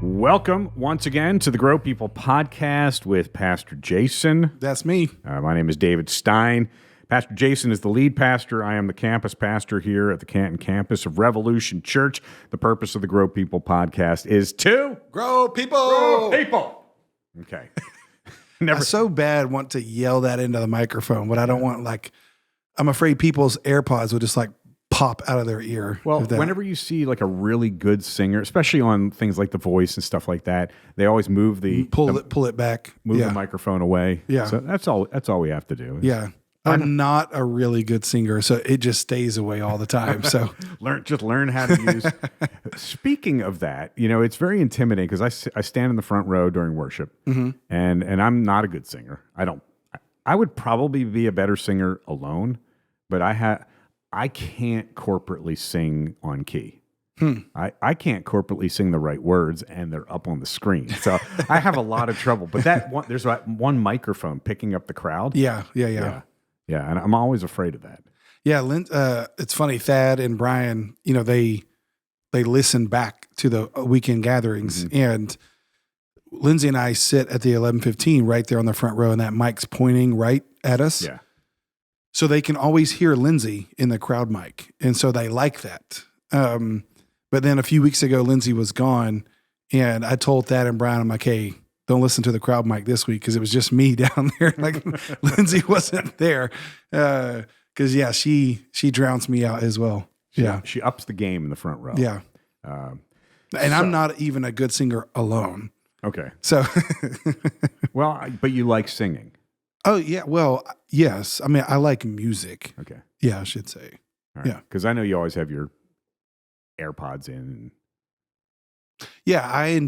Welcome once again to the Grow People podcast with Pastor Jason. That's me. My name is David Stein. Pastor Jason is the lead pastor. I am the campus pastor here at the Canton campus of Revolution.Church. The purpose of the Grow People podcast is to Grow people. grow people. Okay. I so bad want to yell that into the microphone, but I don't want, I'm afraid people's AirPods will just pop out of their ear. Well, whenever you see a really good singer, especially on things like The Voice and stuff like that, they always move pull it back, move the microphone away. Yeah. So that's all we have to do. Yeah. I'm not a really good singer, so it just stays away all the time. So learn how to use. Speaking of that, it's very intimidating because I stand in the front row during worship, and I'm not a good singer. I would probably be a better singer alone, but I can't corporately sing on key. I can't corporately sing the right words, and they're up on the screen. So I have a lot of trouble. But there's one microphone picking up the crowd. Yeah, and I'm always afraid of that. Yeah, it's funny. Thad and Brian, they listen back to the weekend gatherings, and Lindsay and I sit at the 11:15 right there on the front row, and that mic's pointing right at us. Yeah. So they can always hear Lindsay in the crowd mic, and so they like that. But then a few weeks ago, Lindsay was gone, and I told Thad and Brian, I'm like, hey, don't listen to the crowd mic this week because it was just me down there. Lindsay wasn't there because she drowns me out as well. She ups the game in the front row. Yeah, and I'm not even a good singer alone. Okay, so well, but you like singing. Oh yeah, well yes. I mean, I like music. Okay, yeah, I should say. All right. Yeah, because I know you always have your AirPods in. Yeah, I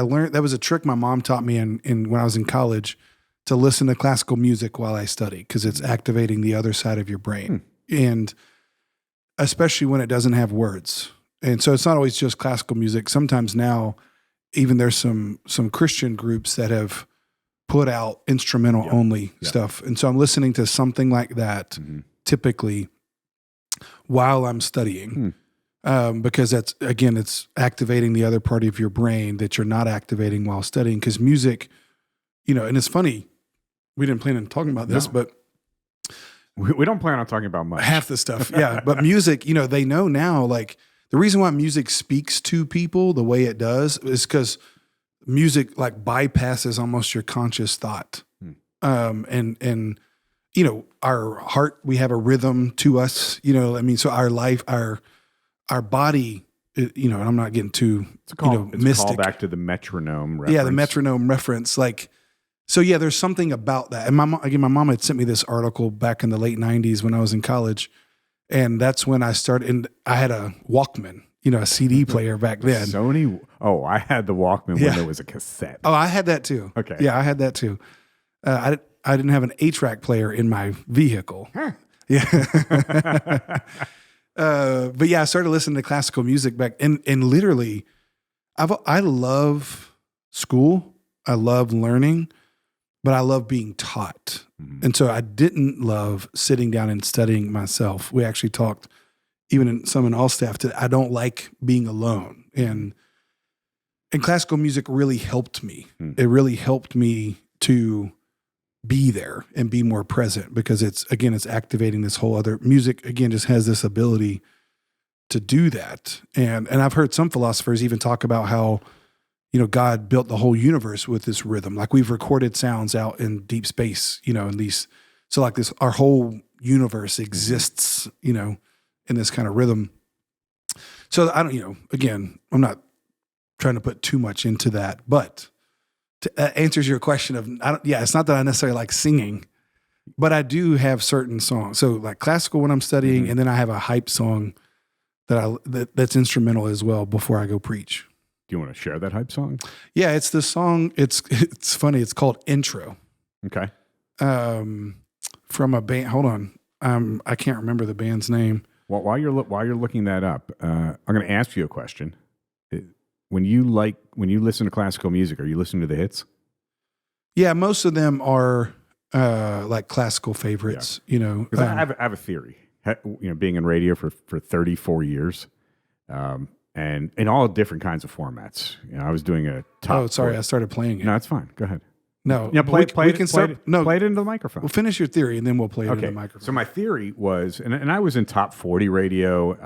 learned, that was a trick my mom taught me in when I was in college, to listen to classical music while I study, because it's activating the other side of your brain. And especially when it doesn't have words. And so it's not always just classical music. Sometimes now, even there's some Christian groups that have put out instrumental only stuff. And so I'm listening to something like that typically while I'm studying. Because it's activating the other part of your brain that you're not activating while studying. Because music, and it's funny, we didn't plan on talking about this, but we don't plan on talking about much. Half the stuff, yeah. But music, they know now, the reason why music speaks to people the way it does is because music bypasses almost your conscious thought. And our heart, we have a rhythm to us. So our life, our body, and I'm not getting too, it's mystic. Call back to the metronome reference. Yeah, the metronome reference. There's something about that. And my mom had sent me this article back in the late 90s when I was in college. And that's when I started, and I had a Walkman, a CD player back then. Sony? Oh, I had the Walkman when there was a cassette. Oh, I had that too. Okay. Yeah, I had that too. I didn't have an 8-track player in my vehicle. Huh. Yeah. But yeah, I started listening to classical music back, and literally, I love school. I love learning, but I love being taught. And so I didn't love sitting down and studying myself. We actually talked, even in all staff, I don't like being alone. And classical music really helped me. It really helped me to be there and be more present, because it's activating this whole other music. Again, just has this ability to do that. And I've heard some philosophers even talk about how, God built the whole universe with this rhythm. We've recorded sounds out in deep space, in these, so this, our whole universe exists, in this kind of rhythm. So I don't, again, I'm not trying to put too much into that, but answers your question of, it's not that I necessarily like singing, but I do have certain songs. So classical when I'm studying, and then I have a hype song that's instrumental as well before I go preach. Do you want to share that hype song? Yeah, it's the song. It's funny. It's called Intro. Okay. From a band. Hold on. I can't remember the band's name. Well, while you're looking that up, I'm going to ask you a question. When you listen to classical music, are you listening to the hits? Yeah, most of them are classical favorites. Because I have a theory. Being in radio for 34 years, and in all different kinds of formats. I was doing a top. Oh, sorry, I started playing it. No, it's fine. Go ahead. No, Yeah, play we it into the microphone. We'll finish your theory and then we'll play it into the microphone. So my theory was, and I was in top 40 radio.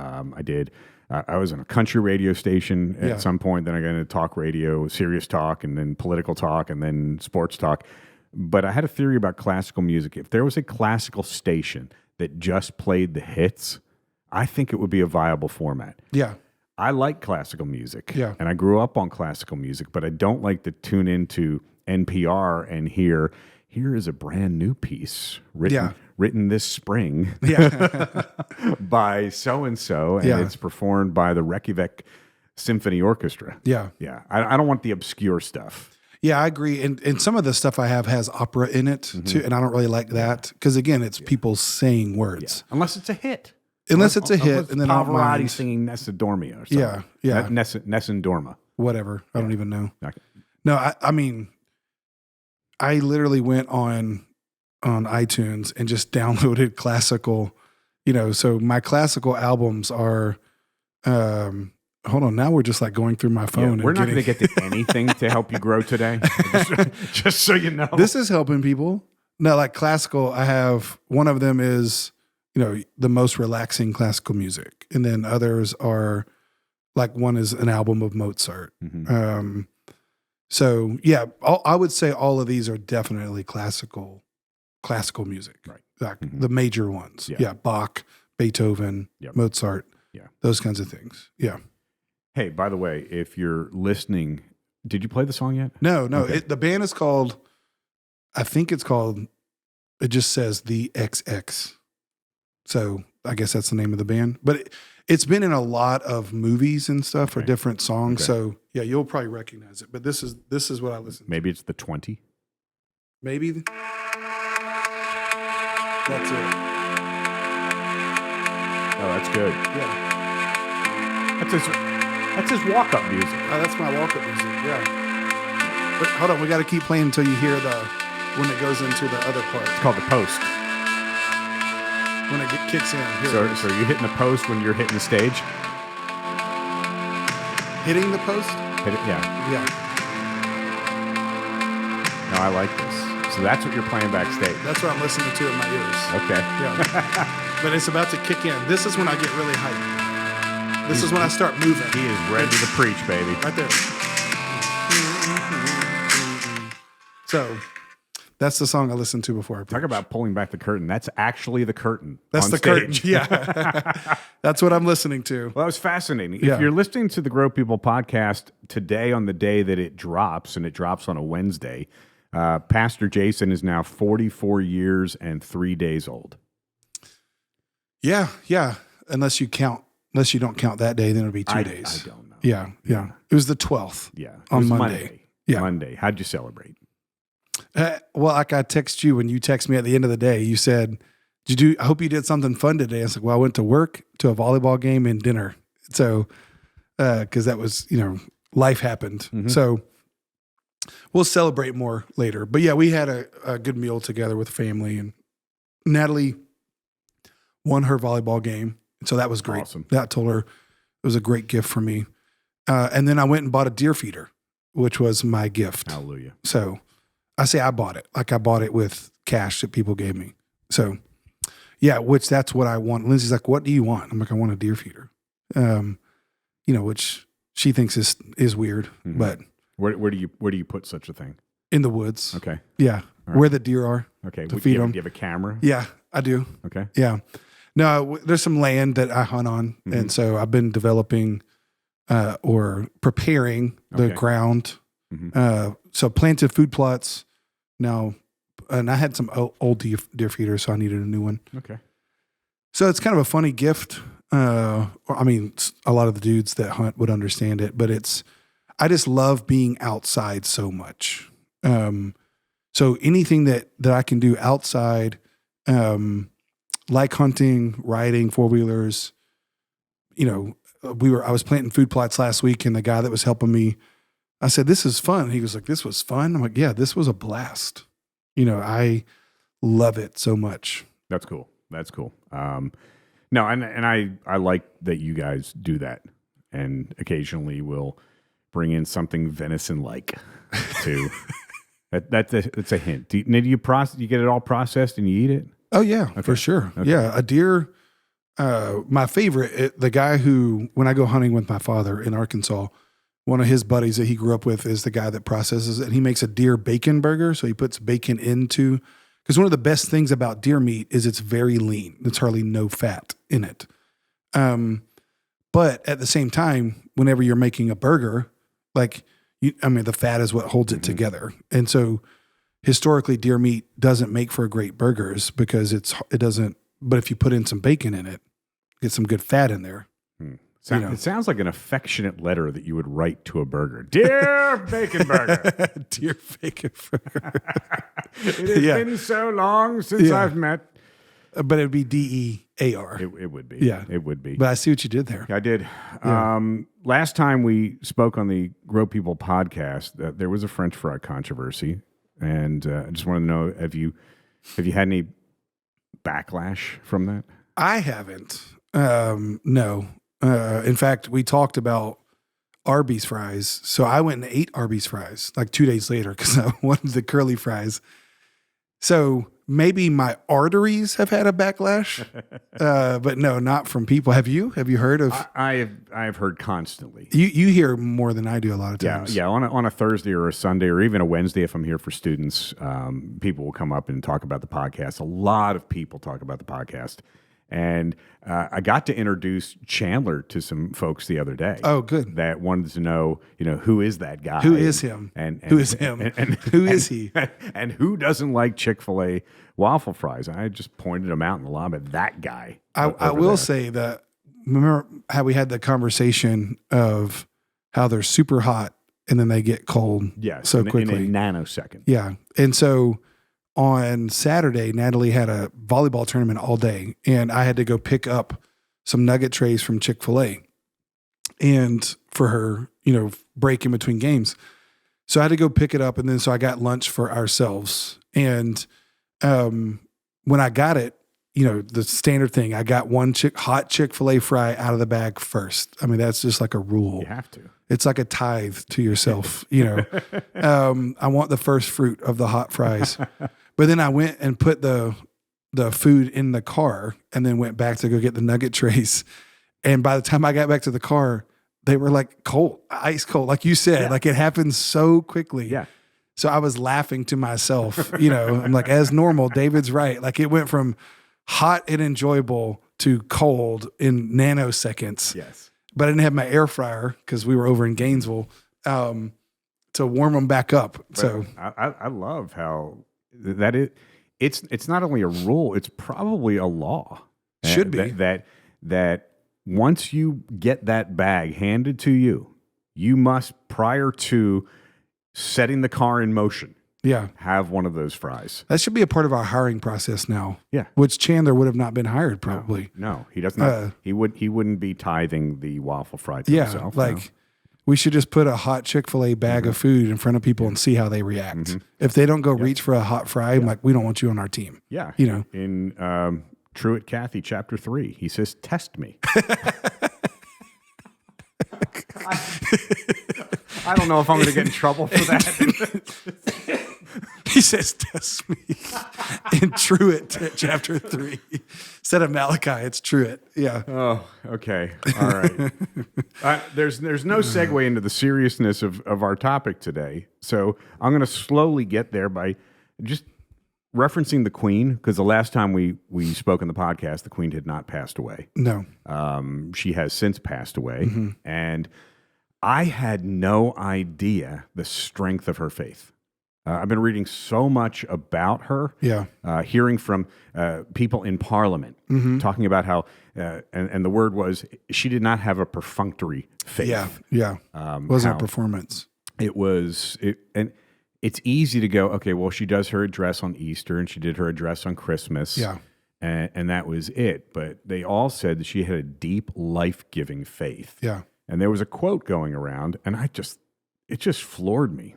I was in a country radio station at some point. Then I got into talk radio, serious talk, and then political talk, and then sports talk. But I had a theory about classical music. If there was a classical station that just played the hits, I think it would be a viable format. Yeah. I like classical music. Yeah. And I grew up on classical music, but I don't like to tune into NPR and here is a brand new piece written this spring by so-and-so, and it's performed by the Reykjavik Symphony Orchestra. Yeah. Yeah. I don't want the obscure stuff. Yeah, I agree. And some of the stuff I have has opera in it too, and I don't really like that because again, it's people saying words. Yeah. Unless it's a hit. Unless it's a hit, and then Pavarotti singing Nessa Dormia or something. Yeah. Nessa Dorma. Whatever. I don't even know. Okay. No, I mean, I literally went on iTunes and just downloaded classical, so my classical albums are, hold on, now we're just like going through my phone. We're not going to get to anything to help you grow today. Just so you know. This is helping people. No, like classical, I have, one of them is, the most relaxing classical music. And then others are, like one is an album of Mozart. Mm-hmm. So yeah, I would say all of these are definitely classical music, right? Like the major ones. Yeah, Bach, Beethoven, Mozart, those kinds of things. Yeah. Hey, by the way, if you're listening, did you play the song yet? No. Okay. The band is called, I think it's called, it just says The XX. So I guess that's the name of the band, but it's been in a lot of movies and stuff for different songs. Okay. So yeah, you'll probably recognize it, but this is what I listen to. Maybe it's the 20. Maybe that's it. Oh, that's good. Yeah. That's his walk-up music. Oh, that's my walk-up music. Yeah. But hold on, we got to keep playing until you hear when it goes into the other part. It's called the post. When it kicks in. So are you hitting the post when you're hitting the stage? Hitting the post? Hit it, yeah. Yeah. No, I like this. So that's what you're playing backstage. That's what I'm listening to in my ears. Okay. Yeah. But it's about to kick in. This is when I get really hyped. This is when I start moving. He is ready to preach, baby. Right there. So that's the song I listened to before I preach. Talk about pulling back the curtain. That's actually the curtain. That's on the stage. curtain. Yeah. That's what I'm listening to. Well, that was fascinating. Yeah. If you're listening to the Grow People podcast today on the day that it drops, and it drops on a Wednesday, Pastor Jason is now 44 years and 3 days old. Yeah. Unless you don't count that day, then it'll be 2 days. I don't know. Yeah. It was the 12th. Yeah. On Monday. Yeah. Monday. How'd you celebrate? Well, like I text you when you text me at the end of the day, you said, I hope you did something fun today. I was like, well, I went to work, to a volleyball game, and dinner. So, cause that was, life happened. Mm-hmm. So we'll celebrate more later, but yeah, we had a good meal together with family, and Natalie won her volleyball game. So that was great. Awesome. That told her it was a great gift for me. And then I went and bought a deer feeder, which was my gift. Hallelujah. So I say I bought it. Like I bought it with cash that people gave me. So yeah, which that's what I want. Lindsay's like, what do you want? I'm like, I want a deer feeder. Which she thinks is weird, mm-hmm. but where do you put such a thing? In the woods. Okay. Yeah. Right. Where the deer are. Okay. To feed them. Do you have a camera? Yeah, I do. Okay. Yeah. No, there's some land that I hunt on. Mm-hmm. And so I've been developing or preparing the ground. Mm-hmm. So planted food plots now, and I had some old deer feeders, so I needed a new one. Okay. So it's kind of a funny gift. A lot of the dudes that hunt would understand it, but I just love being outside so much. So anything that I can do outside, like hunting, riding, four-wheelers, I was planting food plots last week, and the guy that was helping me, I said, this is fun. He was like, this was fun. I'm like, yeah, this was a blast. I love it so much. That's cool. No, and I like that you guys do that. and occasionally we'll bring in something venison-like too. That's a hint. Do you get it all processed and you eat it? Oh yeah, for sure. Okay. Yeah, a deer. My favorite, the guy who, when I go hunting with my father in Arkansas, one of his buddies that he grew up with is the guy that processes it. He makes a deer bacon burger. So he puts bacon into, because one of the best things about deer meat is it's very lean. There's hardly no fat in it. But at the same time, whenever you're making a burger, the fat is what holds it together. And so historically deer meat doesn't make for great burgers because it doesn't, but if you put in some bacon in it, get some good fat in there. It sounds like an affectionate letter that you would write to a burger. Dear Bacon Burger. Dear Bacon Burger. It has been so long since I've met. But it would be DEAR. It would be. Yeah. It would be. But I see what you did there. I did. Yeah. Last time we spoke on the Grow People podcast, there was a French fry controversy. And I just want to know, have you had any backlash from that? I haven't. No. In fact, we talked about Arby's fries. So I went and ate Arby's fries like 2 days later because I wanted the curly fries. So maybe my arteries have had a backlash, but no, not from people. Have you? Have you heard of? I've heard constantly. You hear more than I do a lot of times. Yeah. On a Thursday or a Sunday or even a Wednesday, if I'm here for students, people will come up and talk about the podcast. A lot of people talk about the podcast. And I got to introduce Chandler to some folks the other day. Oh, good. That wanted to know, who is that guy? Who is him? And who is him? And who is he? And who doesn't like Chick-fil-A waffle fries? I just pointed him out in the lobby. That guy. I will say that, remember how we had the conversation of how they're super hot and then they get cold so quickly. In a nanosecond. Yeah. And so on Saturday, Natalie had a volleyball tournament all day, and I had to go pick up some nugget trays from Chick-fil-A and for her, break in between games. So I had to go pick it up, and then so I got lunch for ourselves. And when I got it, the standard thing, I got one hot Chick-fil-A fry out of the bag first. I mean, that's just like a rule. You have to. It's like a tithe to yourself, I want the first fruit of the hot fries. But then I went and put the food in the car and then went back to go get the nugget trays. And by the time I got back to the car, they were like cold, ice cold. Like you said, like it happened so quickly. Yeah. So I was laughing to myself, I'm like, as normal, David's right. Like it went from hot and enjoyable to cold in nanoseconds. Yes. But I didn't have my air fryer because we were over in Gainesville to warm them back up. But so I love how that it's not only a rule, it's probably a law. Should be. That once you get that bag handed to you, you must, prior to setting the car in motion, have one of those fries. That should be a part of our hiring process now. Yeah. Which Chandler would have not been hired probably. No, he doesn't. He wouldn't be tithing the waffle fry to himself. We should just put a hot Chick-fil-A bag of food in front of people and see how they react. If they don't go reach for a hot fry, I'm like, we don't want you on our team. Yeah. In Truett Cathy, chapter 3, he says, test me. I don't know if I'm going to get in trouble for that. He says, test me. In Truett, chapter 3. Instead of Malachi, it's Truett. Yeah. Oh, okay. All right. There's no segue into the seriousness of our topic today. So I'm going to slowly get there by just referencing the Queen, because the last time we spoke in the podcast, the Queen had not passed away. No. She has since passed away. And I had no idea the strength of her faith. I've been reading so much about her, hearing from people in Parliament talking about how, and the word was, she did not have a perfunctory faith. Wasn't a performance. And it's easy to go, okay, well, she does her address on Easter and she did her address on Christmas. Yeah. And that was it. But they all said that she had a deep, life-giving faith. Yeah. And there was a quote going around, and it just floored me.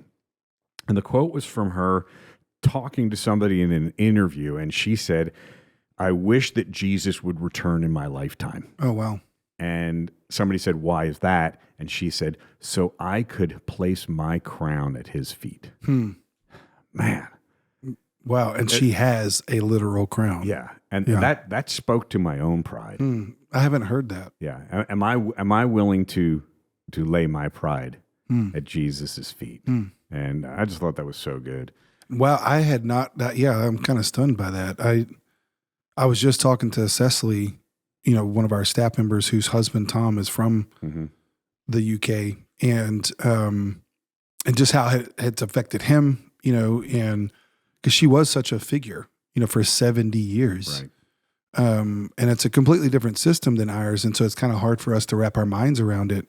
And the quote was from her talking to somebody in an interview, and she said, "I wish that Jesus would return in my lifetime." Oh, wow. And somebody said, "Why is that?" And she said, "So I could place my crown at his feet." Man. Wow. And she has a literal crown. Yeah. And that spoke to my own pride. I haven't heard that. Yeah. Am I willing to lay my pride at Jesus's feet? And I just thought that was so good. Wow. I had not, I'm kind of stunned by that. I was just talking to Cecily, one of our staff members whose husband, Tom, is from the UK, and just how it's affected him, and because she was such a figure, for 70 years. Right. And it's a completely different system than ours. And so it's kind of hard for us to wrap our minds around it.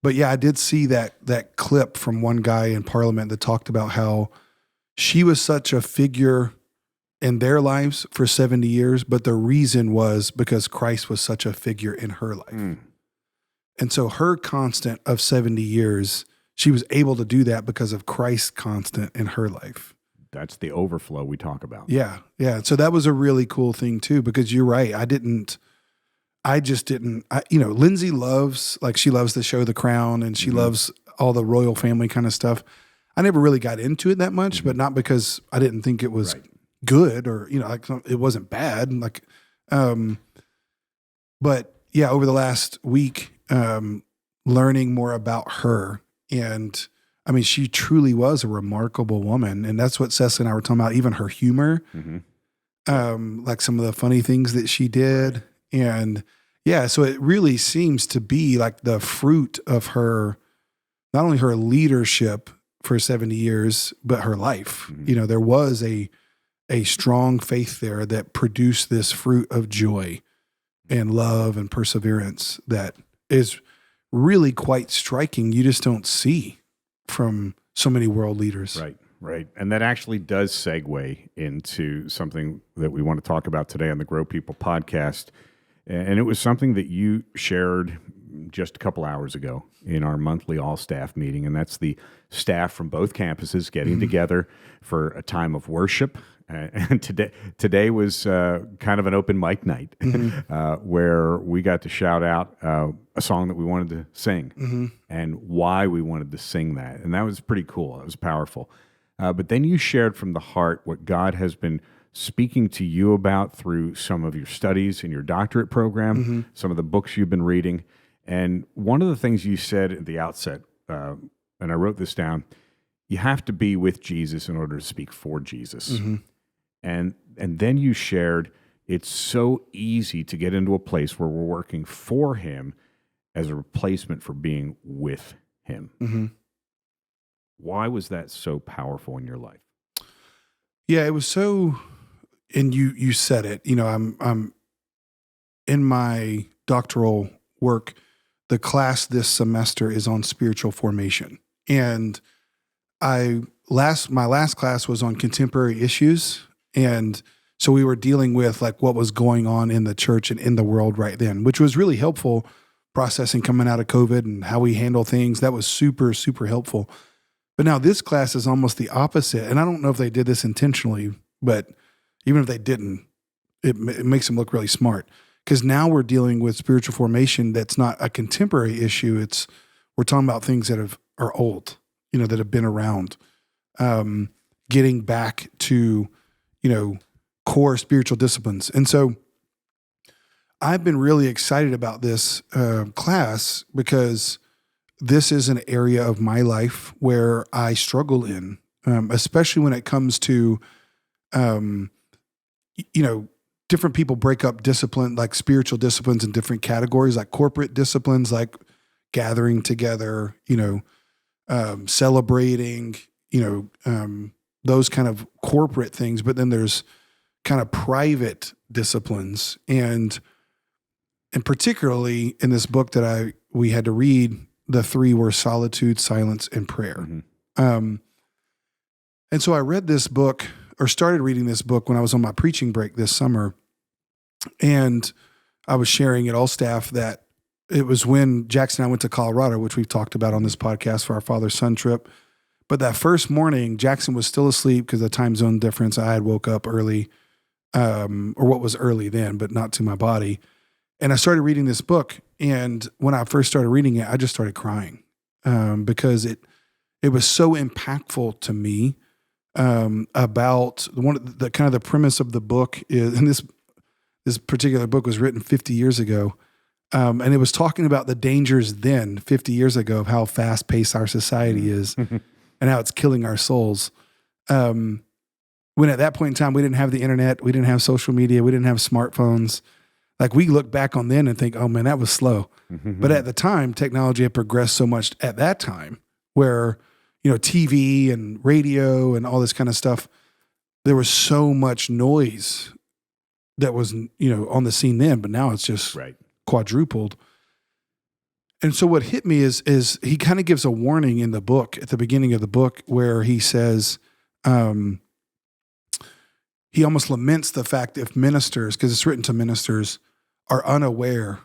But yeah, I did see that clip from one guy in Parliament that talked about how she was such a figure in their lives for 70 years, but the reason was because Christ was such a figure in her life. And so her constant of 70 years, she was able to do that because of Christ's constant in her life. That's the overflow we talk about. Yeah. Yeah. So that was a really cool thing too, because you're right. Lindsay loves the show The Crown, and she loves all the royal family kind of stuff. I never really got into it that much, but not because I didn't think it was good or, it wasn't bad. But yeah, over the last week, learning more about her, and I mean, she truly was a remarkable woman. And that's what Cecily and I were talking about, even her humor, like some of the funny things that she did. And yeah, so it really seems to be like the fruit of her, not only her leadership for 70 years, but her life. There was a strong faith there that produced this fruit of joy and love and perseverance that is really quite striking. You just don't see from so many world leaders. Right. And that actually does segue into something that we want to talk about today on the Grow People podcast. And it was something that you shared just a couple hours ago in our monthly all-staff meeting, and that's the staff from both campuses getting together for a time of worship. And today was kind of an open mic night where we got to shout out a song that we wanted to sing and why we wanted to sing that. And that was pretty cool. It was powerful. But then you shared from the heart what God has been speaking to you about through some of your studies in your doctorate program, some of the books you've been reading. And one of the things you said at the outset, and I wrote this down, you have to be with Jesus in order to speak for Jesus. And then you shared, it's so easy to get into a place where we're working for him as a replacement for being with him. Why was that so powerful in your life? Yeah, it was so, and you said it, I'm in my doctoral work, the class this semester is on spiritual formation. And my last class was on contemporary issues. And so we were dealing with like what was going on in the church and in the world right then, which was really helpful, processing coming out of COVID and how we handle things. That was super, super helpful. But now this class is almost the opposite. And I don't know if they did this intentionally, but even if they didn't, it makes them look really smart. Because now we're dealing with spiritual formation that's not a contemporary issue. We're talking about things that are old, that have been around. Getting back to, core spiritual disciplines. And so I've been really excited about this class because this is an area of my life where I struggle in, especially when it comes to, different people break up discipline, like spiritual disciplines in different categories, like corporate disciplines, like gathering together, celebrating, those kind of corporate things. But then there's kind of private disciplines. And particularly in this book that we had to read, the three were solitude, silence, and prayer. And so I read this book, or started reading this book when I was on my preaching break this summer. And I was sharing at all staff that it was when Jackson and I went to Colorado, which we've talked about on this podcast for our father-son trip. But that first morning, Jackson was still asleep because of the time zone difference. I had woke up early, or what was early then, but not to my body. And I started reading this book, And when I first started reading it, I just started crying because it was so impactful to me about the kind of the premise of the book is, and this particular book was written 50 years ago. And it was talking about the dangers then 50 years ago of how fast paced our society is and how it's killing our souls. When at that point in time, we didn't have the internet, we didn't have social media, we didn't have smartphones. Like we look back on then and think, oh man, that was slow. But at the time, technology had progressed so much at that time where, TV and radio and all this kind of stuff, there was so much noise that was, on the scene then, but now it's just quadrupled. And so what hit me is he kind of gives a warning in the book at the beginning of the book where he says, he almost laments the fact if ministers, because it's written to ministers, are unaware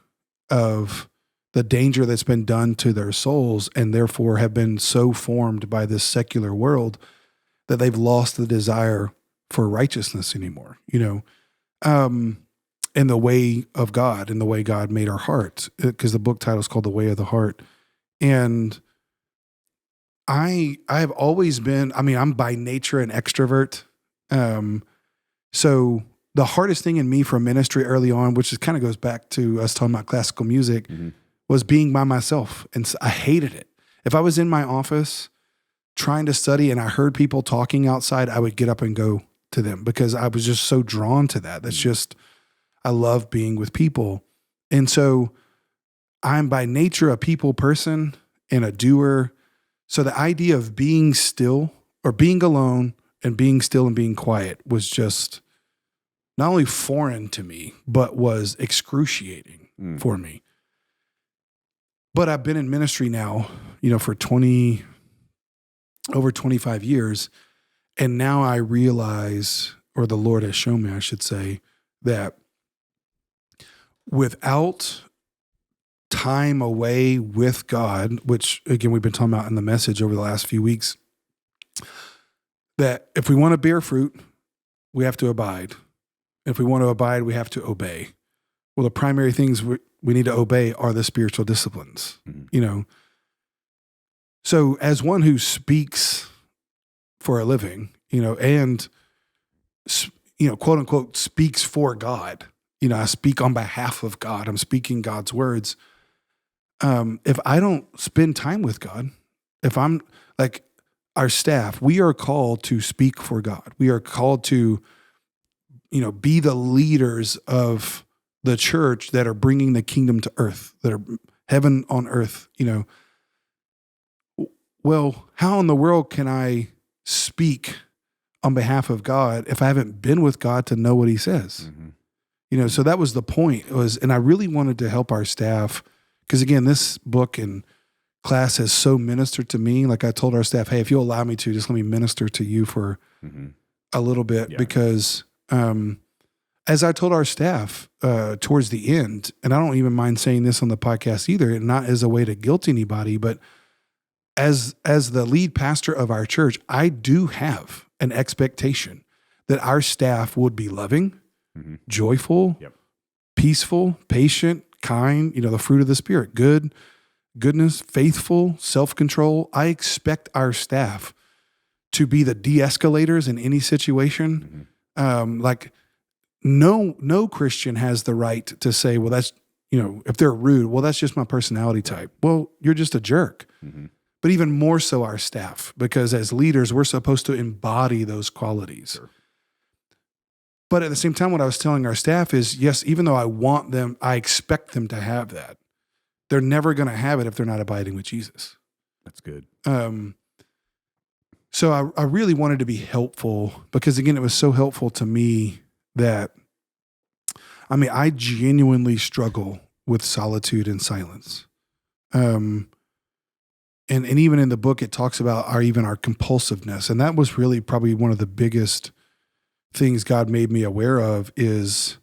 of the danger that's been done to their souls and therefore have been so formed by this secular world that they've lost the desire for righteousness anymore, in the way of God, in the way God made our hearts, because the book title is called The Way of the Heart. And I've always been, I'm by nature an extrovert. So the hardest thing in me for ministry early on, which kind of goes back to us talking about classical music, was being by myself. And I hated it. If I was in my office trying to study and I heard people talking outside, I would get up and go to them because I was just so drawn to that. That's just, I love being with people. And so I'm by nature a people person and a doer. So the idea of being still or being alone and being still and being quiet was just not only foreign to me, but was excruciating for me. But I've been in ministry now, for over 25 years. And now I realize, or the Lord has shown me, I should say, that without time away with God, which again, we've been talking about in the message over the last few weeks, that if we want to bear fruit, we have to abide. If we want to abide, we have to obey. Well, the primary things we need to obey are the spiritual disciplines, So as one who speaks for a living, and, quote unquote, speaks for God, I speak on behalf of God. I'm speaking God's words. If I don't spend time with God, if I'm like our staff, we are called to speak for God. We are called to, be the leaders of the church that are bringing the kingdom to earth, that are heaven on earth, Well, how in the world can I speak on behalf of God if I haven't been with God to know what he says? So that was the point and I really wanted to help our staff because again, this book and class has so ministered to me. Like I told our staff, hey, if you'll allow me to, just let me minister to you for a little bit because, as I told our staff towards the end, and I don't even mind saying this on the podcast either, not as a way to guilt anybody, but as the lead pastor of our church, I do have an expectation that our staff would be loving, joyful, peaceful, patient, kind, the fruit of the Spirit, goodness, faithful, self-control. I expect our staff to be the de-escalators in any situation. No Christian has the right to say, well, that's, if they're rude, well, that's just my personality type. Well, you're just a jerk. But even more so our staff, because as leaders, we're supposed to embody those qualities. Sure. But at the same time, what I was telling our staff is, yes, even though I want them, I expect them to have that. They're never going to have it if they're not abiding with Jesus. That's good. So I really wanted to be helpful because, again, it was so helpful to me that, I genuinely struggle with solitude and silence. And even in the book, it talks about our compulsiveness. And that was really probably one of the biggest things God made me aware of is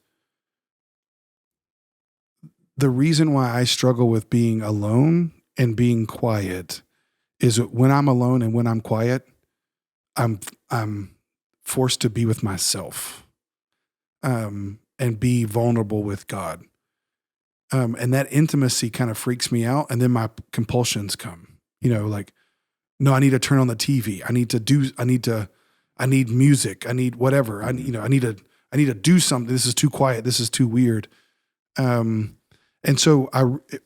the reason why I struggle with being alone and being quiet is when I'm alone and when I'm quiet, I'm forced to be with myself and be vulnerable with God. And that intimacy kind of freaks me out. And then my compulsions come, like, no, I need to turn on the TV. I need music. I need whatever. I need to do something. This is too quiet. This is too weird. And so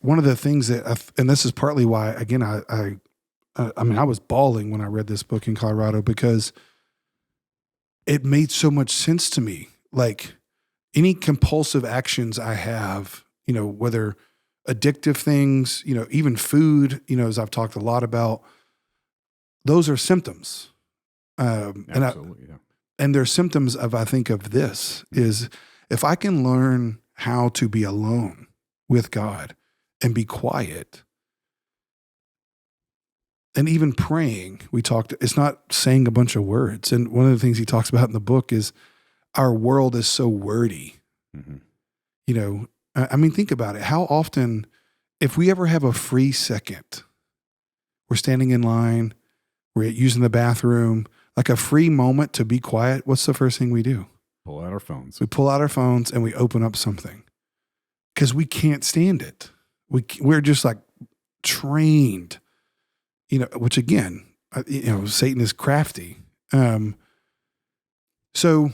one of the things that, and this is partly why, again, I was bawling when I read this book in Colorado, because it made so much sense to me. Like, any compulsive actions I have, whether addictive things, even food, as I've talked a lot about, those are symptoms. Absolutely. And they're symptoms of, I think, of this is, if I can learn how to be alone with God and be quiet, and even praying, it's not saying a bunch of words. And one of the things he talks about in the book is our world is so wordy. Mm-hmm. Think about it. How often, if we ever have a free second, we're standing in line, we're using the bathroom, like a free moment to be quiet, what's the first thing we do? Pull out our phones. We pull out our phones and we open up something, because we can't stand it. We're just like trained, which again, Satan is crafty. So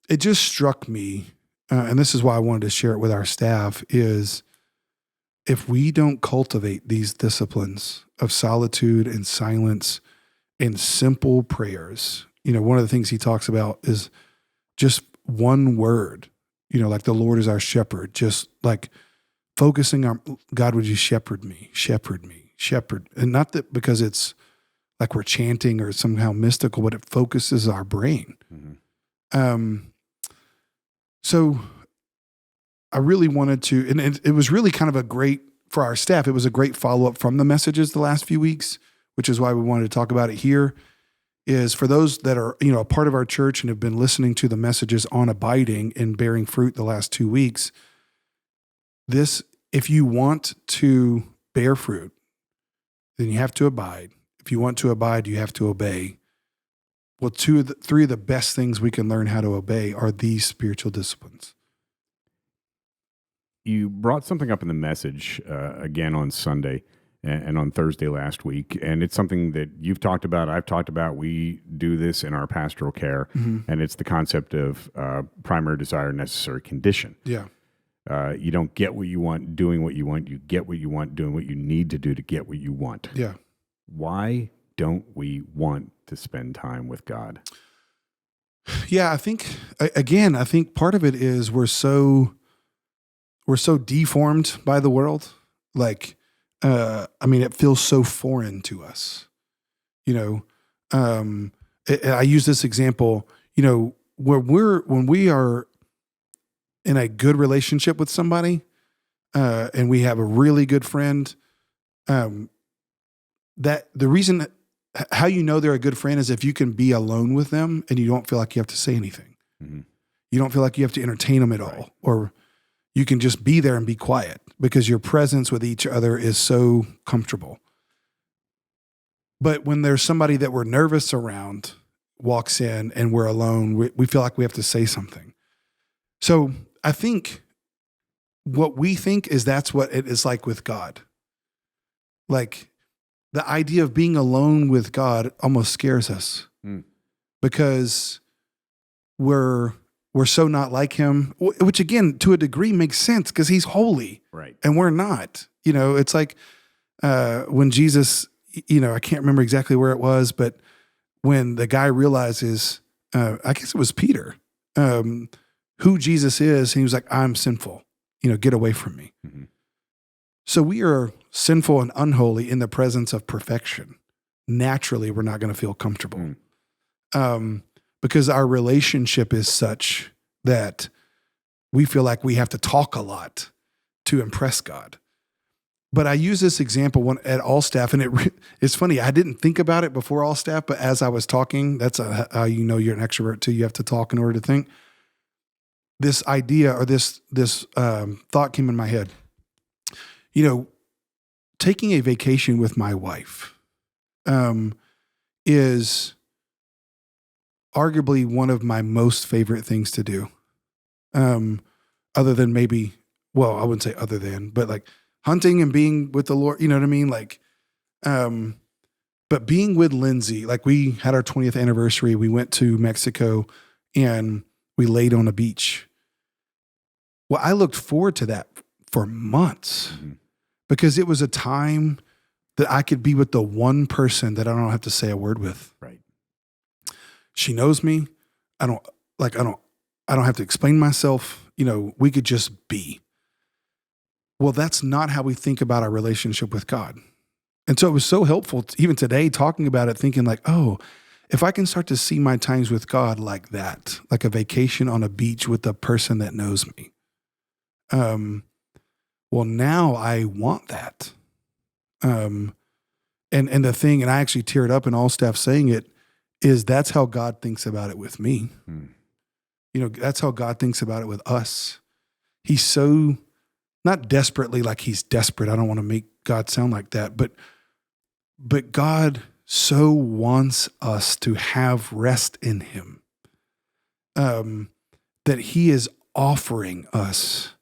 it just struck me, and this is why I wanted to share it with our staff, is if we don't cultivate these disciplines of solitude and silence and simple prayers, one of the things he talks about is just one word, like the Lord is our shepherd, just like focusing on, God, would you shepherd me, shepherd me, shepherd. And not that because it's like we're chanting or somehow mystical, but it focuses our brain. Mm-hmm. So I really wanted to, and it was really kind of for our staff, it was a great follow-up from the messages the last few weeks, which is why we wanted to talk about it here, is for those that are, a part of our church and have been listening to the messages on abiding and bearing fruit the last 2 weeks. If you want to bear fruit, then you have to abide. If you want to abide, you have to obey. Well, three of the best things we can learn how to obey are these spiritual disciplines. You brought something up in the message again on Sunday and on Thursday last week, and it's something that you've talked about, I've talked about. We do this in our pastoral care, and it's the concept of primary desire, necessary condition. Yeah. You don't get what you want doing what you want. You get what you want doing what you need to do to get what you want. Yeah. Why don't we want to spend time with God? Yeah, I think part of it is we're so deformed by the world. Like, it feels so foreign to us. I use this example, when we are in a good relationship with somebody, and we have a really good friend, that the reason how they're a good friend is if you can be alone with them and you don't feel like you have to say anything. Mm-hmm. You don't feel like you have to entertain them at all, or you can just be there and be quiet because your presence with each other is so comfortable. But when there's somebody that we're nervous around walks in and we're alone, we feel like we have to say something. So I think what we think is that's what it is like with God. Like, the idea of being alone with God almost scares us because we're so not like him, which again, to a degree makes sense because he's holy, right? And we're not. It's like when Jesus, I can't remember exactly where it was, but when the guy realizes, I guess it was Peter, who Jesus is, and he was like, I'm sinful, get away from me. Mm-hmm. So we are sinful and unholy in the presence of perfection. Naturally, we're not going to feel comfortable because our relationship is such that we feel like we have to talk a lot to impress God. But I use this example at All Staff, and it's funny. I didn't think about it before All Staff, but as I was talking, that's how you're an extrovert too. You have to talk in order to think. This idea or this thought came in my head. Taking a vacation with my wife is arguably one of my most favorite things to do, other than maybe well, I wouldn't say other than, but like hunting and being with the Lord, you know what I mean? Like, but being with Lindsay, like we had our 20th anniversary, we went to Mexico and we laid on a beach. Well, I looked forward to that for months because it was a time that I could be with the one person that I don't have to say a word with. Right. She knows me. I don't have to explain myself. You know, we could just be. Well, that's not how we think about our relationship with God. And so it was so helpful, even today, talking about it, thinking like, oh, if I can start to see my times with God like that, like a vacation on a beach with a person that knows me. Well, now I want that. And the thing, and I actually teared up in all staff saying it, is that's how God thinks about it with me. You know, that's how God thinks about it with us. He's so, not desperately like he's desperate. I don't want to make God sound like that, but God so wants us to have rest in him, that he is offering us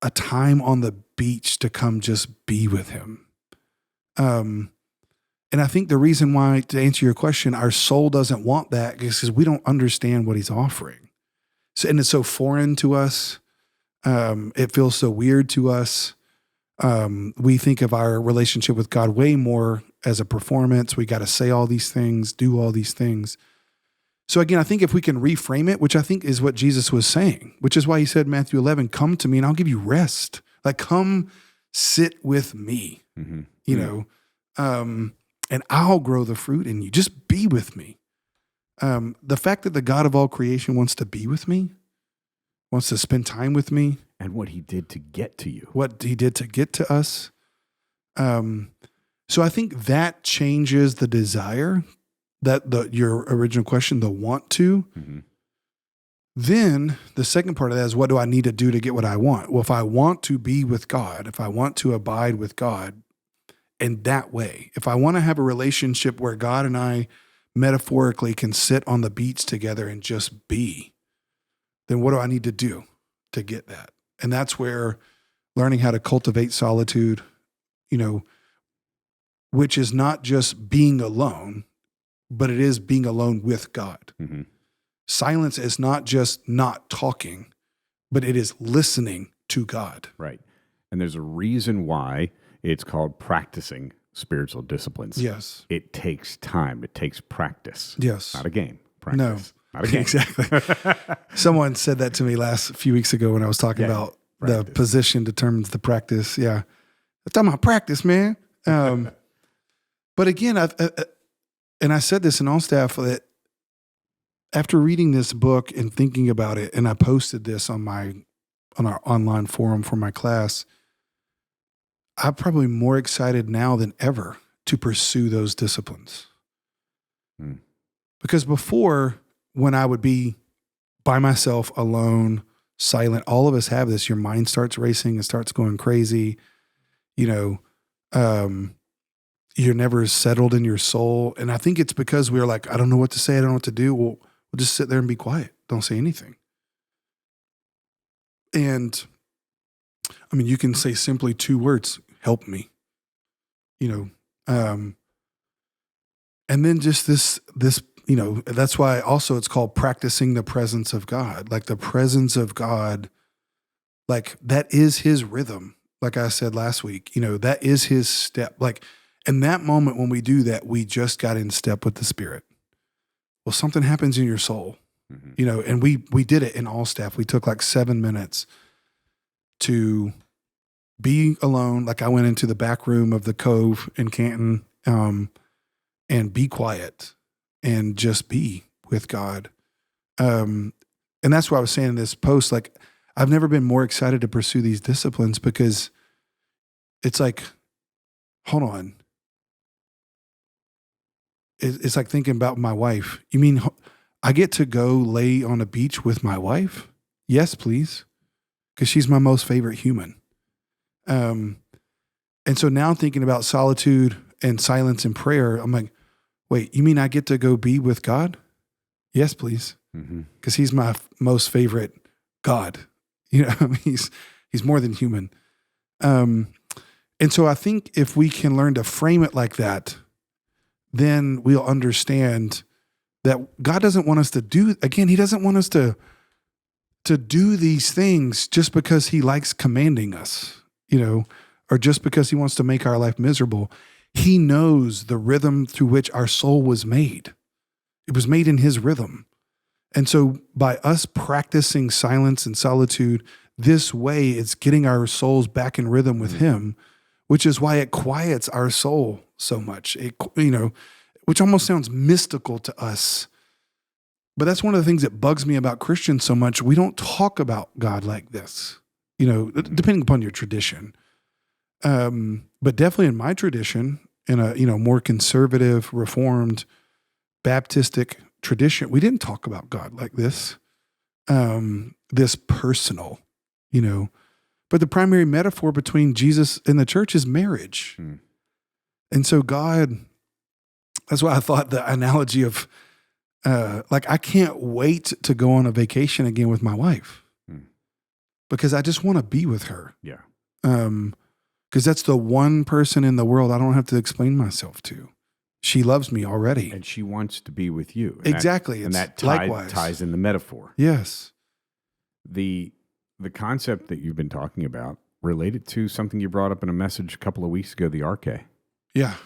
a time on the beach to come just be with him. And I think the reason why, to answer your question, our soul doesn't want that is because we don't understand what he's offering. So, and it's so foreign to us. It feels so weird to us. We think of our relationship with God way more as a performance. We got to say all these things, do all these things. So again, I think if we can reframe it, which I think is what Jesus was saying, which is why he said, Matthew 11, come to me and I'll give you rest. Like, come sit with me, you know, and I'll grow the fruit in you. Just be with me. The fact that the God of all creation wants to be with me, wants to spend time with me. And what he did to get to you. What he did to get to us. So I think that changes the desire, that your original question, the want to. Then the second part of that is, what do I need to do to get what I want? Well, if I want to be with God, if I want to abide with God in that way, if I want to have a relationship where God and I metaphorically can sit on the beach together and just be, then what do I need to do to get that? And that's where learning how to cultivate solitude, you know, which is not just being alone, but it is being alone with God. Silence is not just not talking, but it is listening to God. Right. And there's a reason why it's called practicing spiritual disciplines. Yes. It takes time. It takes practice. Yes. Not a game. Practice. No. Not a game. Exactly. Someone said that to me few weeks ago when I was talking about practice. The position determines the practice. Yeah. I'm talking about practice, man. But again, and I said this in all staff, that after reading this book and thinking about it, and I posted this on our online forum for my class, I'm probably more excited now than ever to pursue those disciplines. Because before, when I would be by myself, alone, silent, all of us have this, your mind starts racing, it starts going crazy, you know, you're never settled in your soul. And I think it's because we're like, I don't know what to say, I don't know what to do. Well, we'll just sit there and be quiet. Don't say anything. And I mean, you can say simply 2 words, help me, you know, and then just this, you know, that's why also it's called practicing the presence of God. Like the presence of God, like that is his rhythm. Like I said last week, you know, that is his step. Like in that moment when we do that, we just got in step with the Spirit. Well, something happens in your soul, you know, and we did it in all staff. We took like 7 minutes to be alone. Like I went into the back room of the Cove in Canton, and be quiet and just be with God. And that's what I was saying in this post. Like I've never been more excited to pursue these disciplines because it's like, hold on. It's like thinking about my wife. You mean I get to go lay on a beach with my wife? Yes, please. Because she's my most favorite human. And so now thinking about solitude and silence and prayer, I'm like, wait, you mean I get to go be with God? Yes, please. Because he's my most favorite God, You know, I mean, he's more than human. And so I think if we can learn to frame it like that, then we'll understand that God doesn't want us to do, again, he doesn't want us to do these things just because he likes commanding us, you know, or just because he wants to make our life miserable. He knows the rhythm through which our soul was made. It was made in his rhythm. And so by us practicing silence and solitude this way, it's getting our souls back in rhythm with him, which is why it quiets our soul so much. It, you know, which almost sounds mystical to us. But that's one of the things that bugs me about Christians so much. We don't talk about God like this, you know, depending upon your tradition. But definitely in my tradition, in a, you know, more conservative, reformed, Baptistic tradition, we didn't talk about God like this, this personal, you know. But the primary metaphor between Jesus and the church is marriage. And so God, that's why I thought the analogy of, like, I can't wait to go on a vacation again with my wife because I just want to be with her. Yeah. Because that's the one person in the world I don't have to explain myself to. She loves me already. And she wants to be with you. Exactly. And that likewise ties in the metaphor. Yes. The concept that you've been talking about related to something you brought up in a message a couple of weeks ago, the arche. Yeah.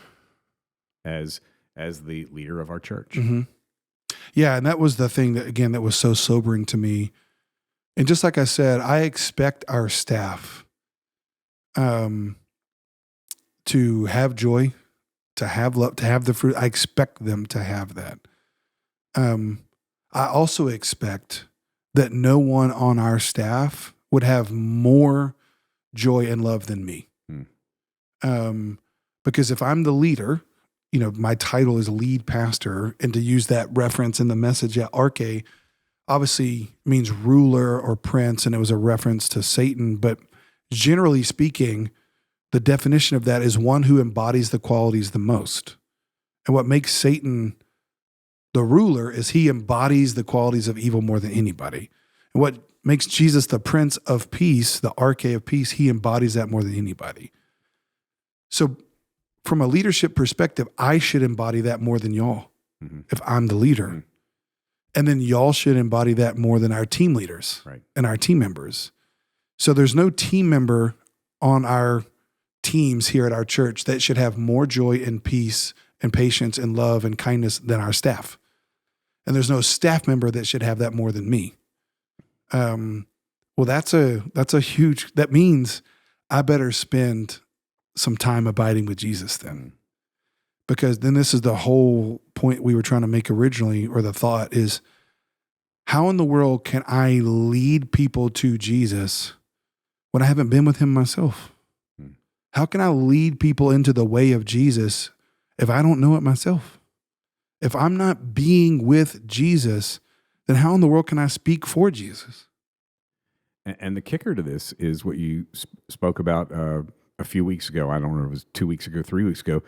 As the leader of our church. Mm-hmm. Yeah, and that was the thing that, again, that was so sobering to me. And just like I said, I expect our staff to have joy, to have love, to have the fruit. I expect them to have that. I also expect that no one on our staff would have more joy and love than me. Because if I'm the leader, you know, my title is lead pastor, and to use that reference in the message at arche obviously means ruler or prince, and it was a reference to Satan. But generally speaking, the definition of that is one who embodies the qualities the most. And what makes Satan the ruler is he embodies the qualities of evil more than anybody. And what makes Jesus the Prince of Peace, the arche of peace, he embodies that more than anybody. So from a leadership perspective, I should embody that more than y'all if I'm the leader. And then y'all should embody that more than our team leaders and our team members. So there's no team member on our teams here at our church that should have more joy and peace and patience and love and kindness than our staff. And there's no staff member that should have that more than me. Well, that's a huge, that means I better spend some time abiding with Jesus then. Because then this is the whole point we were trying to make originally, or the thought is, how in the world can I lead people to Jesus when I haven't been with him myself? How can I lead people into the way of Jesus if I don't know it myself? If I'm not being with Jesus, then how in the world can I speak for Jesus? And the kicker to this is what you spoke about a few weeks ago. I don't know if it was 2 weeks ago, 3 weeks ago.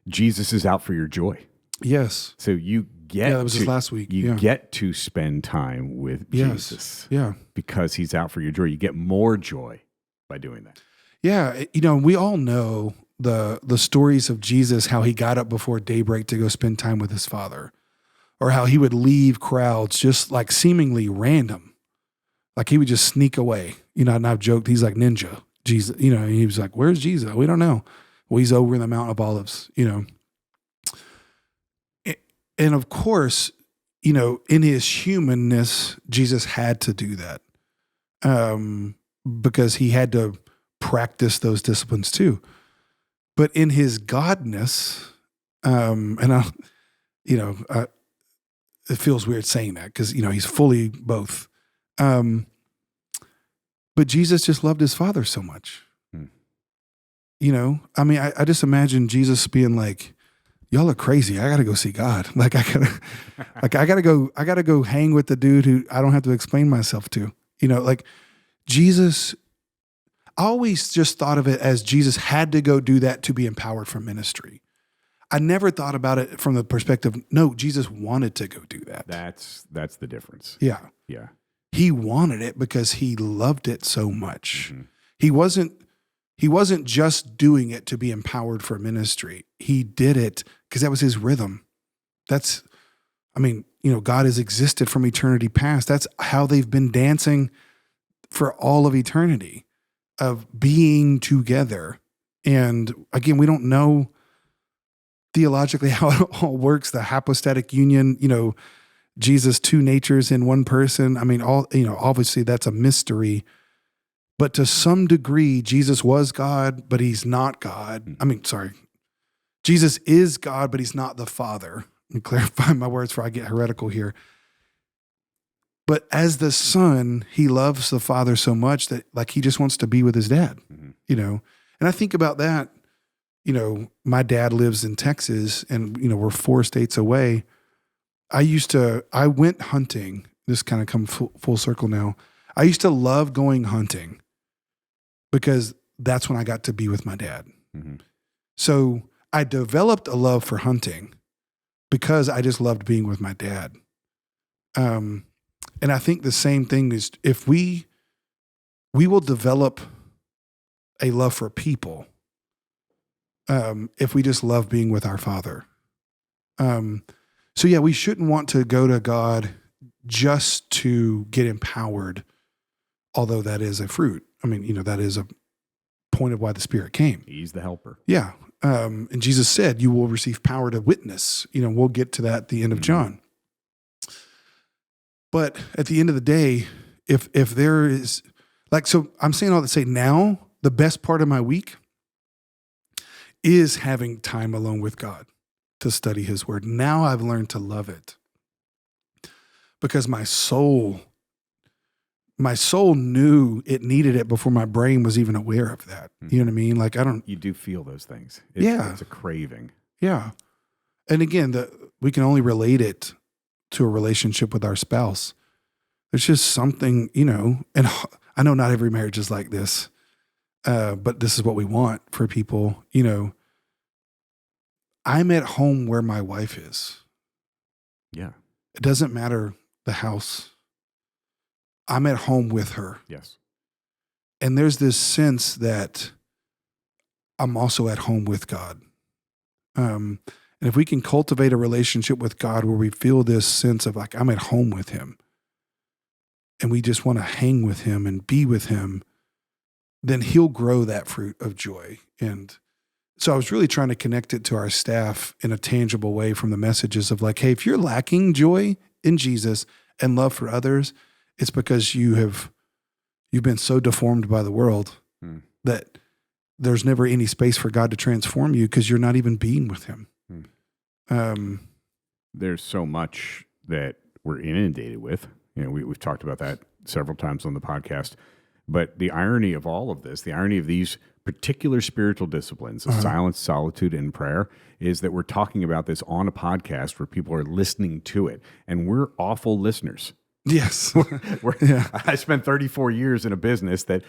Jesus is out for your joy. Yes. So you get that was just last week. You get to spend time with Jesus. Yeah. Because he's out for your joy. You get more joy by doing that. Yeah. You know, we all know the stories of Jesus, how he got up before daybreak to go spend time with his Father, or how he would leave crowds just like seemingly random. Like he would just sneak away. You know, and I've joked, he's like ninja. Jesus, you know, he was like, where's Jesus? We don't know. Well, he's over in the Mount of Olives, you know. And of course, you know, in his humanness, Jesus had to do that because he had to practice those disciplines too. But in his godness, it feels weird saying that because, you know, he's fully both. But Jesus just loved his Father so much. You know, I mean, I just imagine Jesus being like, y'all are crazy. I got to go see God. Like I gotta go hang with the dude who I don't have to explain myself to, you know, like Jesus. I always just thought of it as Jesus had to go do that to be empowered for ministry. I never thought about it from the perspective, no, Jesus wanted to go do that. That's the difference. Yeah. Yeah. He wanted it because he loved it so much. Mm-hmm. He wasn't just doing it to be empowered for ministry. He did it because that was his rhythm. God has existed from eternity past. That's how they've been dancing for all of eternity, of being together. And again, we don't know theologically how it all works, the hypostatic union, Jesus, two natures in one person. Obviously that's a mystery, but to some degree, Jesus was God, but he's not God. Jesus is God, but he's not the Father. Let me clarify my words before I get heretical here. But as the Son, he loves the Father so much that he just wants to be with his dad, And I think about that, my dad lives in Texas and, we're 4 states away. I went hunting. This kind of come full circle now. I used to love going hunting because that's when I got to be with my dad. Mm-hmm. So I developed a love for hunting because I just loved being with my dad. And I think the same thing is if we will develop a love for people if we just love being with our Father. So we shouldn't want to go to God just to get empowered, although that is a fruit. That is a point of why the Spirit came. He's the helper. Yeah. And Jesus said, you will receive power to witness. We'll get to that at the end of John. But at the end of the day, if there is so I'm saying all to say now, the best part of my week is having time alone with God to study his word. Now I've learned to love it because my soul knew it needed it before my brain was even aware of that. You know what I mean? You do feel those things. It's a craving. Yeah. And again, we can only relate it to a relationship with our spouse. There's just something, and I know not every marriage is like this, but this is what we want for people. I'm at home where my wife is. Yeah. It doesn't matter the house. I'm at home with her. Yes. And there's this sense that I'm also at home with God. And if we can cultivate a relationship with God where we feel this sense of I'm at home with him and we just want to hang with him and be with him, then he'll grow that fruit of joy. And so I was really trying to connect it to our staff in a tangible way from the messages of hey, if you're lacking joy in Jesus and love for others, it's because you've been so deformed by the world that there's never any space for God to transform you because you're not even being with him. There's so much that we're inundated with. We've talked about that several times on the podcast. But the irony of all of this, the irony of these particular spiritual disciplines, of silence, solitude, and prayer, is that we're talking about this on a podcast where people are listening to it, and we're awful listeners. Yes. I spent 34 years in a business that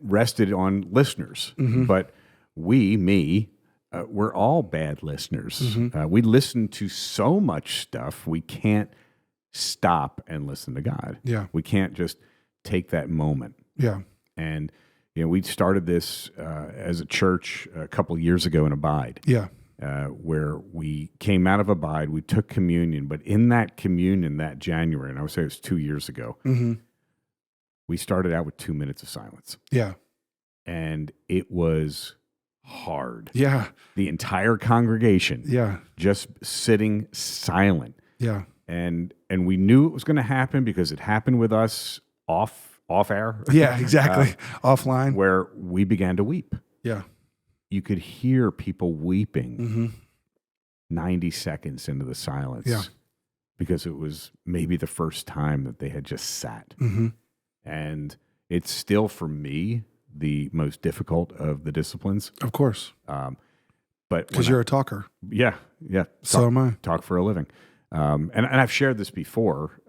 rested on listeners, but we're all bad listeners. We listen to so much stuff, we can't stop and listen to God. Yeah. We can't just take that moment. Yeah. And, we started this as a church a couple of years ago in Abide. Yeah. Where we came out of Abide, we took communion, but in that communion that January, and I would say it was 2 years ago, we started out with 2 minutes of silence. Yeah. And it was hard. Yeah. The entire congregation just sitting silent. Yeah. And we knew it was going to happen because it happened with us off air. Yeah, exactly. Offline. Where we began to weep. Yeah. You could hear people weeping 90 seconds into the silence. Yeah. Because it was maybe the first time that they had just sat. And it's still, for me, the most difficult of the disciplines. Of course. But because you're a talker. Yeah. So am I. Talk for a living. And I've shared this before.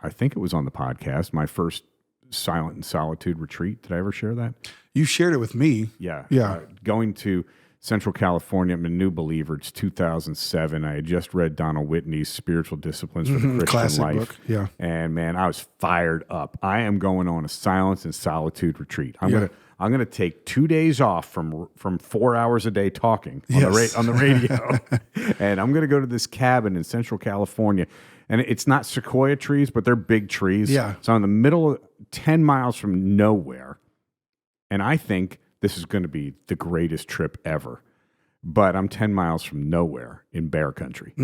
I think it was on the podcast, my first Silent and Solitude retreat. Did I ever share that? You shared it with me. Yeah. Yeah. Going to Central California. I'm a new believer. It's 2007. I had just read Donald Whitney's Spiritual Disciplines for the Christian Classic Life. book. Yeah. And man, I was fired up. I am going on a silence and solitude retreat. I'm gonna take 2 days off from 4 hours a day talking on the radio, and I'm gonna go to this cabin in Central California. And it's not sequoia trees, but they're big trees. Yeah. So I'm in the middle of 10 miles from nowhere, and I think this is going to be the greatest trip ever. But I'm 10 miles from nowhere in bear country.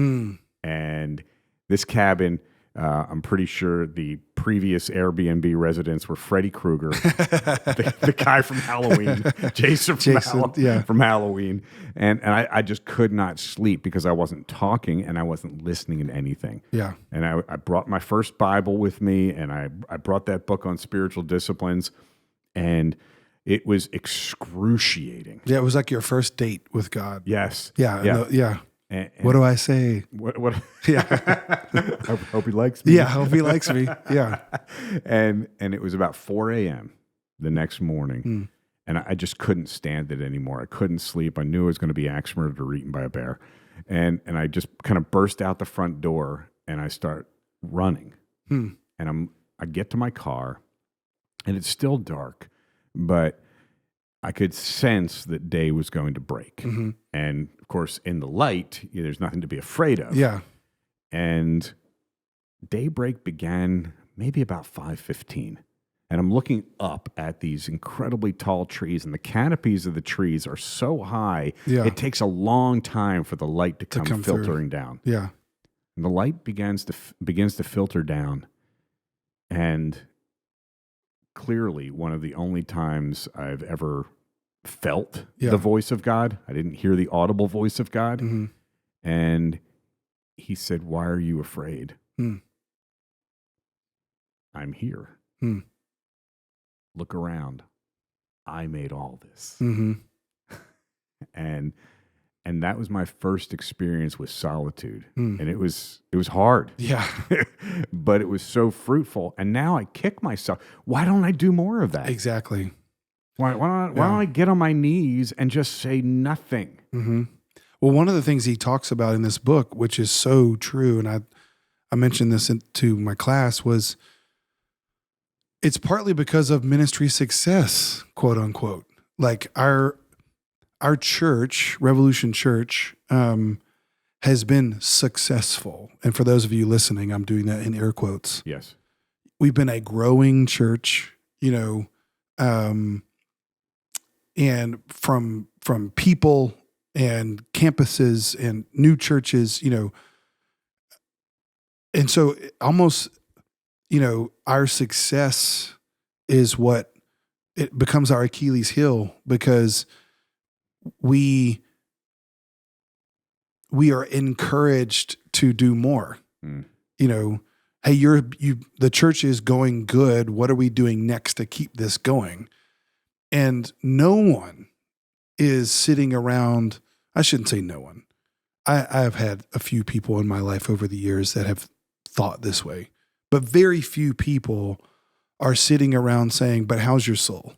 And this cabin, I'm pretty sure the previous Airbnb residents were Freddy Krueger, the guy from Halloween, Jason from Halloween. And I just could not sleep because I wasn't talking and I wasn't listening to anything. Yeah. And I brought my first Bible with me, and I brought that book on spiritual disciplines, and it was excruciating. Yeah, it was like your first date with God. Yes. Yeah. And what do I say? What? Yeah. I hope he likes me. Yeah, I hope he likes me. Yeah. And it was about 4 a.m. the next morning, and I just couldn't stand it anymore. I couldn't sleep. I knew I was going to be axe murdered or eaten by a bear. And I just kind of burst out the front door, and I start running. And I get to my car, and it's still dark, but I could sense that day was going to break. And of course, in the light, there's nothing to be afraid of. Yeah. And daybreak began maybe about 5:15. And I'm looking up at these incredibly tall trees, and the canopies of the trees are so high, it takes a long time for the light to come filtering down. Yeah. And the light begins to filter down. And clearly, one of the only times I've ever felt the voice of God. I didn't hear the audible voice of God. And he said, "Why are you afraid? I'm here. Look around. I made all this." And that was my first experience with solitude. And it was hard. Yeah. But it was so fruitful. And now I kick myself. Why don't I do more of that? Exactly. Why don't I get on my knees and just say nothing? Well, one of the things he talks about in this book, which is so true, and I mentioned this to my class, was it's partly because of ministry success, quote unquote. Like our church, Revolution.Church, has been successful. And for those of you listening, I'm doing that in air quotes. Yes. We've been a growing church, and from people and campuses and new churches, and so almost, our success is what it becomes our Achilles heel, because we are encouraged to do more. Hey, the church is going good. What are we doing next to keep this going? And no one is sitting around. I shouldn't say no one. I have had a few people in my life over the years that have thought this way, but very few people are sitting around saying, "But how's your soul?"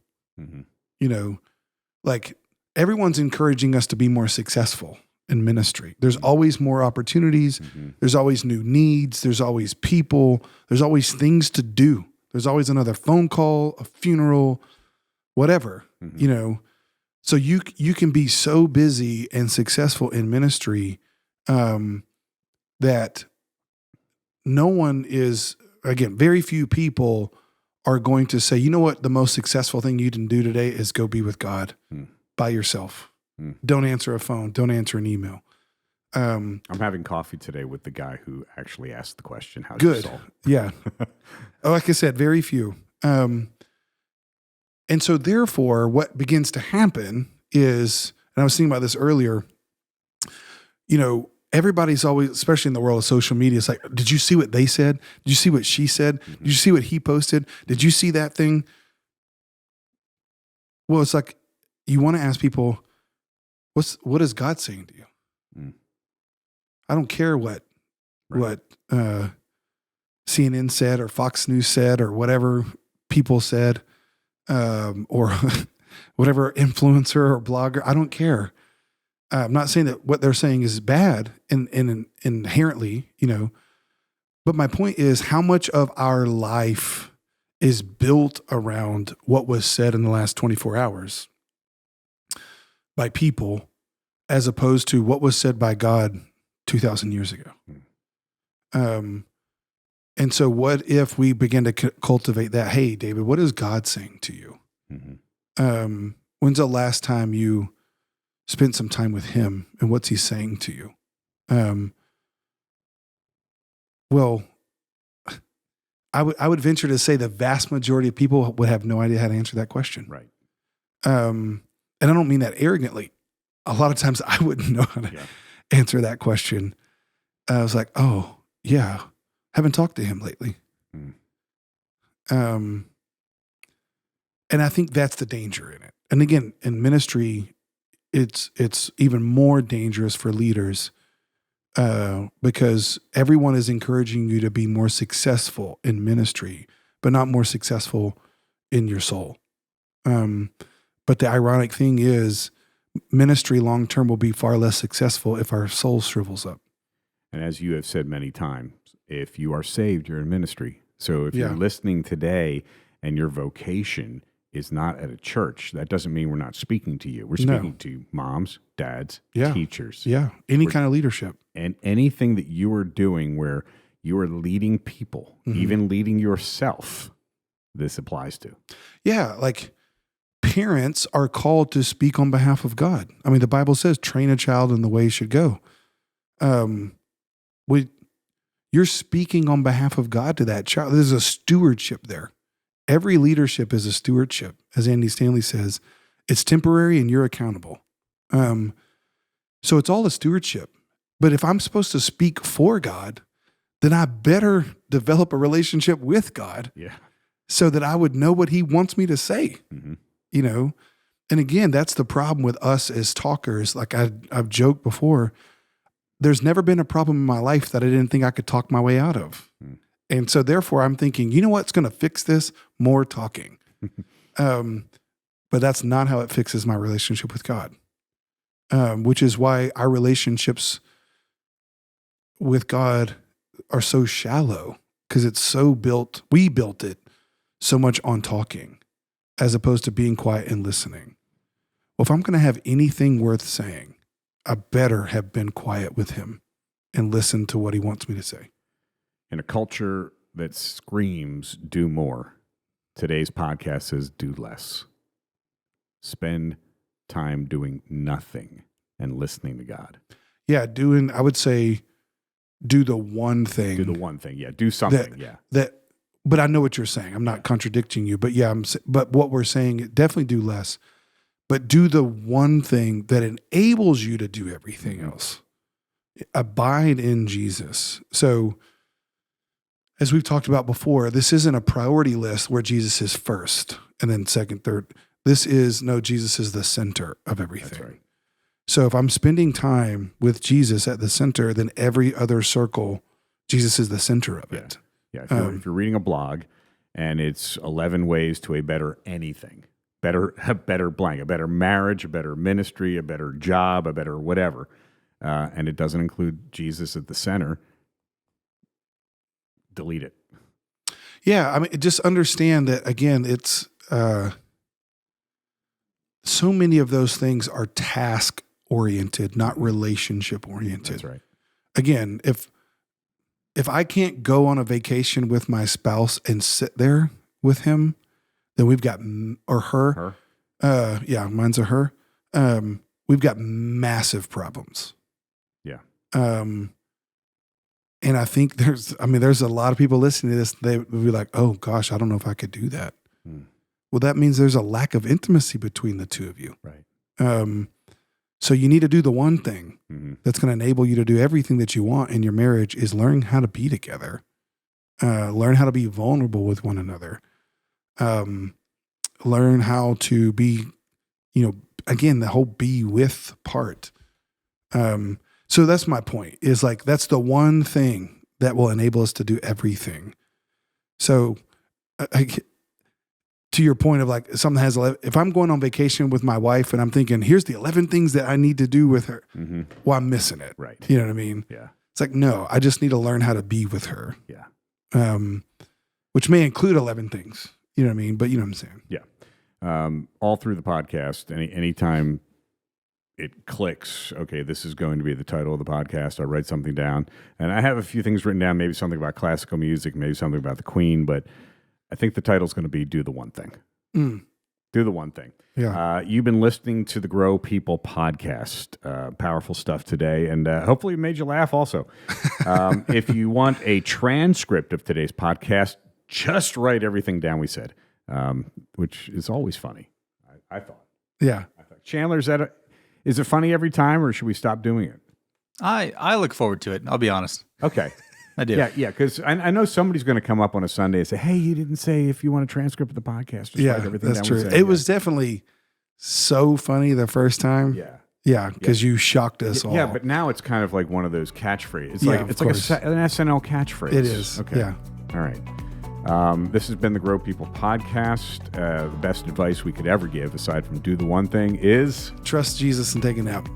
Like everyone's encouraging us to be more successful in ministry. There's always more opportunities. There's always new needs. There's always people. There's always things to do. There's always another phone call, a funeral, whatever, So you can be so busy and successful in ministry that no one is, again, very few people are going to say, "You know what, the most successful thing you can do today is go be with God by yourself. Don't answer a phone. Don't answer an email." I'm having coffee today with the guy who actually asked the question, "How's good. your soul?" Yeah. Like I said, very few. And so therefore what begins to happen is, and I was thinking about this earlier, everybody's always, especially in the world of social media, it's like, "Did you see what they said? Did you see what she said? Did you see what he posted? Did you see that thing?" Well, it's like, you want to ask people, what is God saying to you? I don't care what CNN said or Fox News said or whatever people said, or whatever influencer or blogger. I don't care. I'm not saying that what they're saying is bad and inherently, but my point is how much of our life is built around what was said in the last 24 hours by people as opposed to what was said by God 2,000 years ago. And so what if we begin to cultivate that? Hey, David, what is God saying to you? Mm-hmm. When's the last time you spent some time with him, and what's he saying to you? Well, I would venture to say the vast majority of people would have no idea how to answer that question. Right. And I don't mean that arrogantly. A lot of times I wouldn't know how to answer that question. I was like, oh, yeah, haven't talked to him lately. And I think that's the danger in it. And again, in ministry, it's even more dangerous for leaders because everyone is encouraging you to be more successful in ministry, but not more successful in your soul. But the ironic thing is ministry long-term will be far less successful if our soul shrivels up. And as you have said many times, if you are saved, you're in ministry. So if you're listening today and your vocation is not at a church, that doesn't mean we're not speaking to you. We're speaking to moms, dads, teachers. Yeah, any kind of leadership. And anything that you are doing where you are leading people, even leading yourself, this applies to. Yeah, like parents are called to speak on behalf of God. I mean, the Bible says, train a child in the way he should go. You're speaking on behalf of God to that child. There's a stewardship there. Every leadership is a stewardship. As Andy Stanley says, it's temporary and you're accountable. So it's all a stewardship. But if I'm supposed to speak for God, then I better develop a relationship with God so that I would know what he wants me to say, And again, that's the problem with us as talkers. Like I've joked before, there's never been a problem in my life that I didn't think I could talk my way out of. And so therefore I'm thinking, you know what's going to fix this? More talking. But that's not how it fixes my relationship with God. Which is why our relationships with God are so shallow, because it's so we built it so much on talking as opposed to being quiet and listening. Well, if I'm going to have anything worth saying, I better have been quiet with him and listen to what he wants me to say. In a culture that screams, do more, today's podcast says, do less. Spend time doing nothing and listening to God. Yeah, I would say, do the one thing. Do the one thing, do something, But I know what you're saying. I'm not contradicting you, but but what we're saying, definitely do less. But do the one thing that enables you to do everything else. Abide in Jesus. So, as we've talked about before, this isn't a priority list where Jesus is first and then second, third. Jesus is the center of everything. That's right. So if I'm spending time with Jesus at the center, then every other circle, Jesus is the center of it. Yeah. If you're reading a blog and it's 11 ways to a better anything, a better blank, a better marriage, a better ministry, a better job, a better whatever, and it doesn't include Jesus at the center, delete it. Yeah, I mean, just understand that, again, it's so many of those things are task-oriented, not relationship-oriented. That's right. Again, if I can't go on a vacation with my spouse and sit there with him, then we've got, or her. Mine's a her. We've got massive problems. Yeah. And I think there's a lot of people listening to this. They would be like, oh gosh, I don't know if I could do that. Well, that means there's a lack of intimacy between the two of you. Right. So you need to do the one thing that's going to enable you to do everything that you want in your marriage is learn how to be together. Learn how to be vulnerable with one another. Learn how to be, again, the whole be with part. So that's my point, is like, that's the one thing that will enable us to do everything. So to your point of like something has 11, if I'm going on vacation with my wife and I'm thinking, here's the 11 things that I need to do with her. Well, I'm missing it. Right. You know what I mean? Yeah. It's like, no, I just need to learn how to be with her. Yeah. Which may include 11 things. You know what I mean? But you know what I'm saying? Yeah. All through the podcast, anytime it clicks, okay, this is going to be the title of the podcast, I'll write something down. And I have a few things written down, maybe something about classical music, maybe something about the Queen, but I think the title's going to be Do the One Thing. Do the one thing. Yeah. You've been listening to the Grow People podcast. Powerful stuff today, and hopefully it made you laugh also. If you want a transcript of today's podcast, just write everything down we said, which is always funny, I thought. Yeah. Chandler, is it funny every time, or should we stop doing it? I look forward to it. I'll be honest. Okay. I do. Yeah, because I know somebody's going to come up on a Sunday and say, hey, you didn't say if you want a transcript of the podcast. Just write everything that's down true. we said. It was definitely so funny the first time. Yeah. Yeah, because you shocked us all. Yeah, but now it's kind of like one of those catchphrases. It's of like course. an SNL catchphrase. It is. Okay. Yeah. All right. This has been the Grow People podcast. The best advice we could ever give, aside from do the one thing, is Trust Jesus and take a nap.